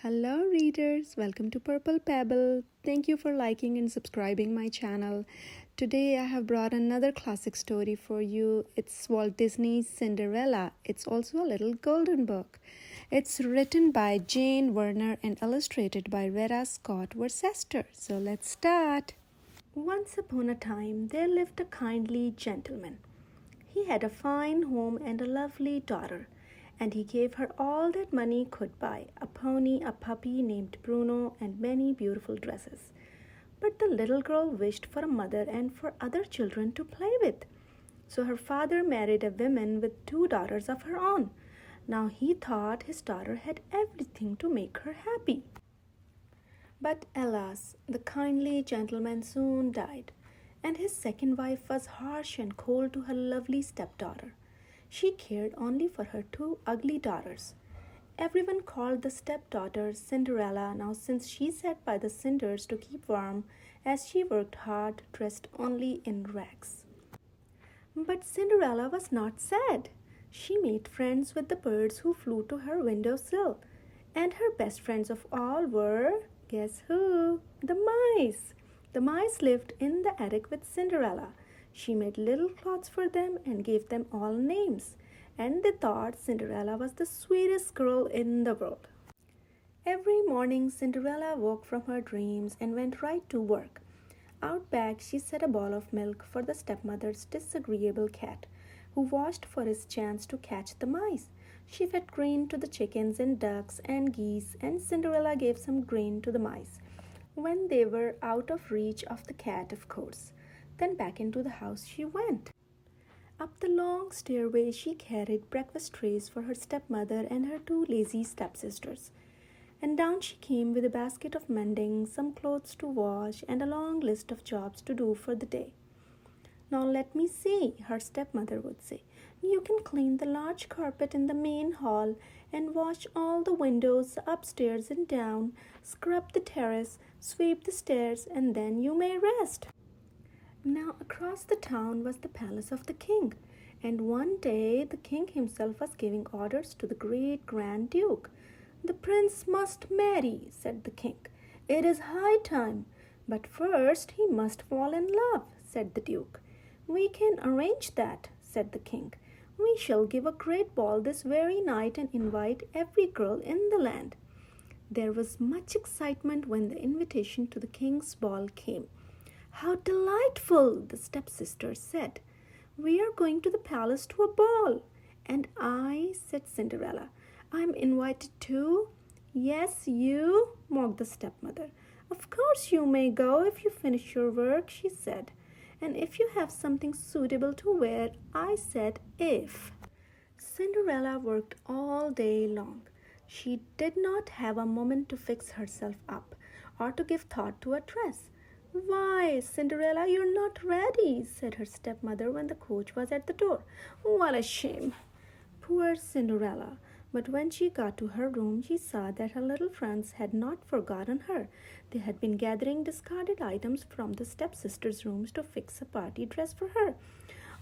Hello, readers. Welcome to Purple Pebble. Thank you for liking and subscribing my channel. Today, I have brought another classic story for you. It's Walt Disney's Cinderella. It's also a little golden book. It's written by Jane Werner and illustrated by Vera Scott Worcester. So let's start. Once upon a time, there lived a kindly gentleman. He had a fine home and a lovely daughter, and he gave her all that money could buy, a pony, a puppy named Bruno, and many beautiful dresses. But the little girl wished for a mother and for other children to play with. So her father married a woman with 2 daughters of her own. Now he thought his daughter had everything to make her happy. But alas, the kindly gentleman soon died, and his second wife was harsh and cold to her lovely stepdaughter. She cared only for her 2 ugly daughters. Everyone called the stepdaughter Cinderella now, since she sat by the cinders to keep warm as she worked hard, dressed only in rags. But Cinderella was not sad. She made friends with the birds who flew to her window sill, and her best friends of all were, guess who? The mice. The mice lived in the attic with Cinderella. She made little clothes for them and gave them all names, and they thought Cinderella was the sweetest girl in the world. Every morning, Cinderella woke from her dreams and went right to work. Out back, she set a bowl of milk for the stepmother's disagreeable cat, who watched for his chance to catch the mice. She fed grain to the chickens and ducks and geese, and Cinderella gave some grain to the mice when they were out of reach of the cat, of course. Then back into the house she went. Up the long stairway she carried breakfast trays for her stepmother and her 2 lazy stepsisters. And down she came with a basket of mending, some clothes to wash, and a long list of jobs to do for the day. Now let me see, her stepmother would say. You can clean the large carpet in the main hall and wash all the windows upstairs and down, scrub the terrace, sweep the stairs, and then you may rest. Now across the town was the palace of the king, and one day the king himself was giving orders to the great grand duke. The prince must marry, said the king. It is high time, but first he must fall in love, said the duke. We can arrange that, said the king. We shall give a great ball this very night and invite every girl in the land. There was much excitement when the invitation to the king's ball came. How delightful, the stepsisters said. We are going to the palace to a ball. And I, said Cinderella, I'm invited too. Yes, you, mocked the stepmother. Of course you may go if you finish your work, she said. And if you have something suitable to wear, I said if. Cinderella worked all day long. She did not have a moment to fix herself up or to give thought to a dress. Why, Cinderella, you're not ready, said her stepmother when the coach was at the door. What a shame. Poor Cinderella. But when she got to her room, she saw that her little friends had not forgotten her. They had been gathering discarded items from the stepsisters' rooms to fix a party dress for her.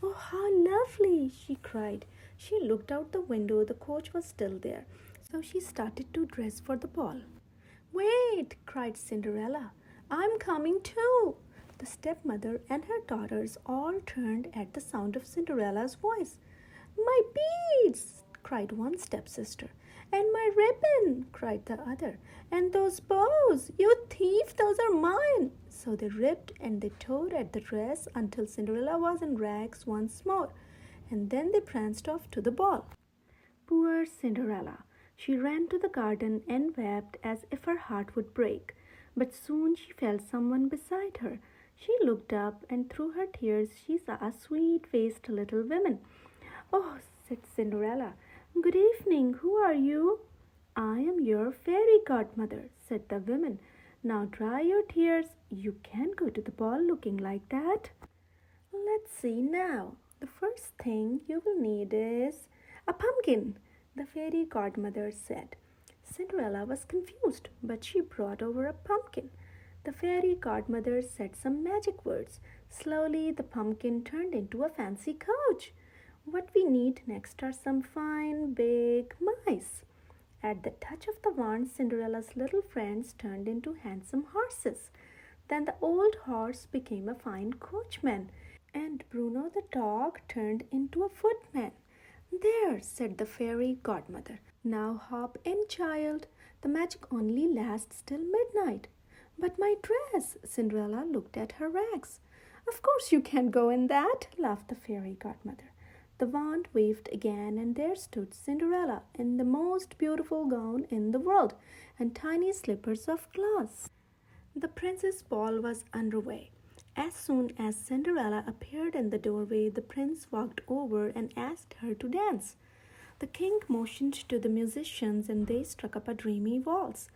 Oh, how lovely, she cried. She looked out the window. The coach was still there, so she started to dress for the ball. Wait, cried Cinderella. I'm coming too. The stepmother and her daughters all turned at the sound of Cinderella's voice. My beads, cried one stepsister. And my ribbon, cried the other. And those bows, you thief, those are mine. So they ripped and they tore at the dress until Cinderella was in rags once more. And then they pranced off to the ball. Poor Cinderella. She ran to the garden and wept as if her heart would break. But soon she felt someone beside her. She looked up, and through her tears she saw a sweet-faced little woman. Oh, said Cinderella, good evening, who are you? I am your fairy godmother, said the woman. Now dry your tears. You can't go to the ball looking like that. Let's see now. The first thing you will need is a pumpkin, the fairy godmother said. Cinderella was confused, but she brought over a pumpkin. The fairy godmother said some magic words. Slowly, the pumpkin turned into a fancy coach. What we need next are some fine big mice. At the touch of the wand, Cinderella's little friends turned into handsome horses. Then the old horse became a fine coachman, and Bruno the dog turned into a footman. There, said the fairy godmother. Now hop in, child. The magic only lasts till midnight. But my dress! Cinderella looked at her rags. Of course you can't go in that, laughed the fairy godmother. The wand waved again, and there stood Cinderella in the most beautiful gown in the world and tiny slippers of glass. The princess' ball was underway. As soon as Cinderella appeared in the doorway, the prince walked over and asked her to dance. The king motioned to the musicians, and they struck up a dreamy waltz.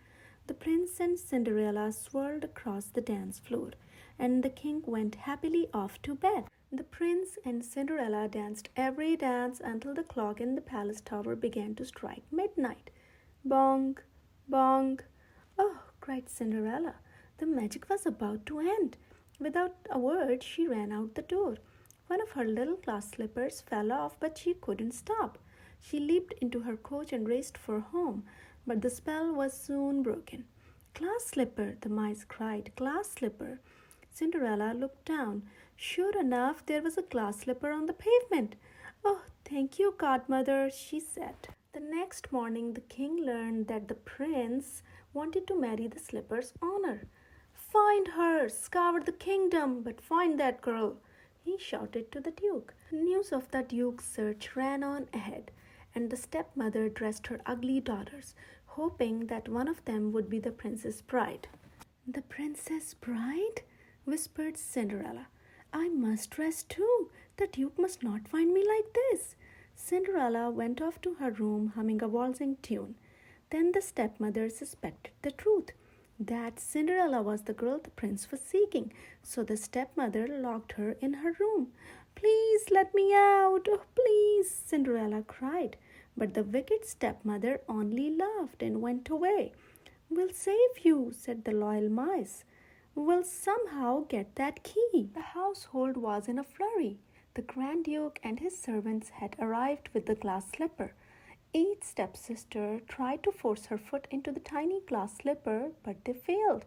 The prince and Cinderella swirled across the dance floor, and the king went happily off to bed. The prince and Cinderella danced every dance until the clock in the palace tower began to strike midnight. Bong, bong. Oh, cried Cinderella. The magic was about to end. Without a word, she ran out the door. One of her little glass slippers fell off, but she couldn't stop. She leaped into her coach and raced for home, but the spell was soon broken. Glass slipper, the mice cried, glass slipper. Cinderella looked down. Sure enough, there was a glass slipper on the pavement. Oh, thank you, godmother, she said. The next morning, the king learned that the prince wanted to marry the slipper's owner. Find her, scour the kingdom, but find that girl, he shouted to the duke. News of the duke's search ran on ahead, and the stepmother dressed her ugly daughters, hoping that one of them would be the princess bride. The princess bride? Whispered Cinderella. I must dress too. The duke must not find me like this. Cinderella went off to her room humming a waltzing tune. Then the stepmother suspected the truth, that Cinderella was the girl the prince was seeking, so the stepmother locked her in her room. Please let me out, oh please, Cinderella cried. But the wicked stepmother only laughed and went away. We'll save you, said the loyal mice. We'll somehow get that key. The household was in a flurry. The Grand Duke and his servants had arrived with the glass slipper. Each stepsister tried to force her foot into the tiny glass slipper, but they failed.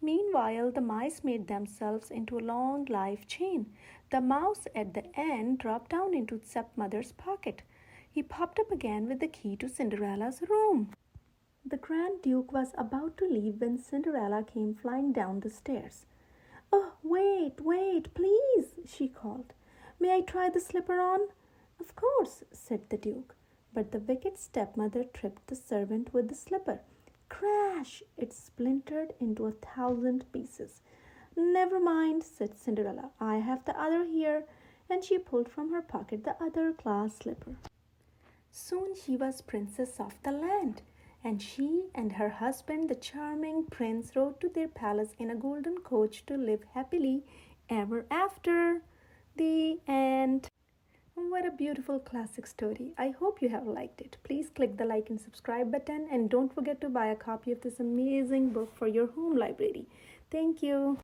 Meanwhile, the mice made themselves into a long life chain. The mouse at the end dropped down into the stepmother's pocket. He popped up again with the key to Cinderella's room. The Grand Duke was about to leave when Cinderella came flying down the stairs. Oh, wait, please, she called. May I try the slipper on? Of course, said the Duke. But the wicked stepmother tripped the servant with the slipper. Crash! It splintered into 1,000 pieces. Never mind, said Cinderella. I have the other here. And she pulled from her pocket the other glass slipper. Soon she was princess of the land, and she and her husband, the charming prince, rode to their palace in a golden coach to live happily ever after. The end. What a beautiful classic story. I hope you have liked it. Please click the like and subscribe button, and don't forget to buy a copy of this amazing book for your home library. Thank you.